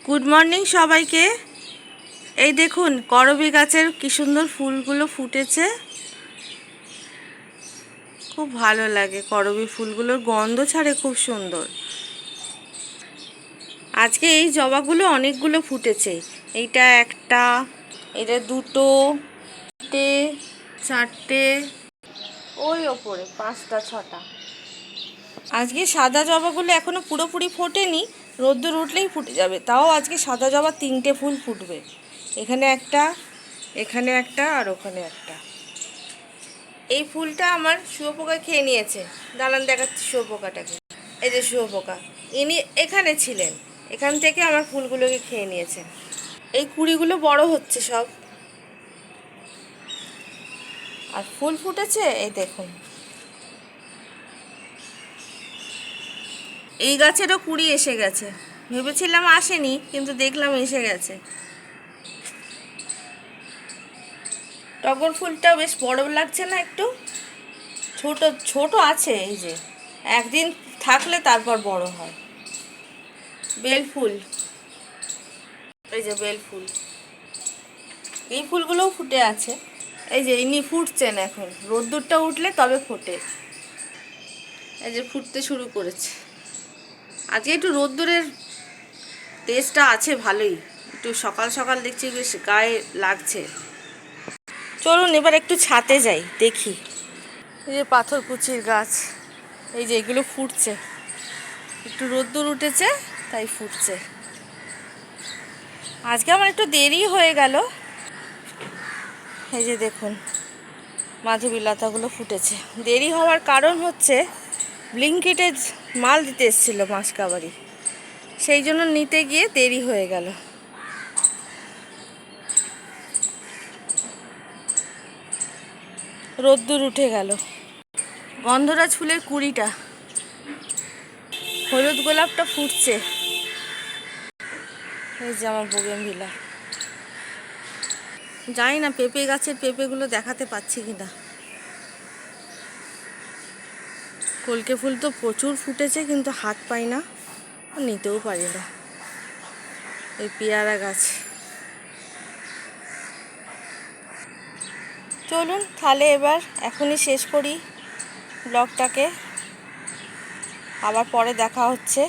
Good morning সবাইকে। এই দেখুন করবী গাছের কি সুন্দর ফুলগুলো ফুটেছে, খুব ভালো লাগে। করবী ফুলগুলোর গন্ধ ছাড়ে খুব সুন্দর। আজকে এই জবাগুলো অনেকগুলো ফুটেছে। এইটা একটা, এটা দুটো, তিনটে, চারটে, ওই ওপরে পাঁচটা ছটা। আজকে সাদা জবাগুলো এখনো পুরোপুরি ফোটেনি, রোদ্দুর উঠলেই ফুটে যাবে। তাও আজকে সাদা জবা তিনটে ফুল ফুটবে। এখানে একটা, এখানে একটা, আর ওখানে একটা। এই ফুলটা আমার শুয়োপোকা খেয়ে নিয়েছে। দাঁড়ান দেখাচ্ছি শুয়োপোকাটাকে। এই যে শুয়োপোকা, ইনি এখানে ছিলেন, এখান থেকে আমার ফুলগুলোকে খেয়ে নিয়েছে। এই কুঁড়িগুলো বড় হচ্ছে সব, আর ফুল ফুটেছে এই দেখুন। এই গাছেরও কুঁড়ি এসে গেছে, ভেবেছিলাম আসেনি, কিন্তু দেখলাম এসে গেছে। টগর ফুলটাও বেশ বড় লাগছে না? একটু ছোট ছোট আছে, এই যে একদিন থাকলে তারপর বড় হয়। বেল ফুল, এই যে বেল ফুল, এই ফুলগুলোও ফুটে আছে। এই যে ইনি ফুটছেন এখন, রোদ্দুরটা উঠলে তবে ফোটে। এই যে ফুটতে শুরু করেছে। আজকে একটু রোদ্দুরের তেজটা আছে ভালোই, একটু সকাল সকাল দেখছি বেশ গায়ে লাগছে। চলুন এবার একটু ছাতে যাই, দেখি। এই যে পাথরকুচির গাছ, এই যে এগুলো ফুটছে, একটু রোদ্দুর উঠেছে তাই ফুটছে। আজকে আমার একটু দেরি হয়ে গেল। এই যে দেখুন মাধবীলতাগুলো ফুটেছে। দেরি হওয়ার কারণ হচ্ছে ব্লিঙ্কিটে মাল দিতে এসেছিলো মাসকাবারি, সেই জন্য নিতে গিয়ে দেরি হয়ে গেল। রোদ্দুর উঠে গেল। গন্ধরাজ ফুলের কুঁড়িটা, হলুদ গোলাপটা ফুটছে। এই যে আমার বোগেনভিলা। জানি না পেঁপে গাছের পেঁপেগুলো দেখাতে পাচ্ছি কিনা। কলকে ফুল তো প্রচুর ফুটেছে, কিন্তু হাত পাই না, নিতেও পারি না। এই পেয়ারা গাছ। চলুন তাহলে এবার এখনই শেষ করি ব্লগটাকে, আবার পরে দেখা হচ্ছে।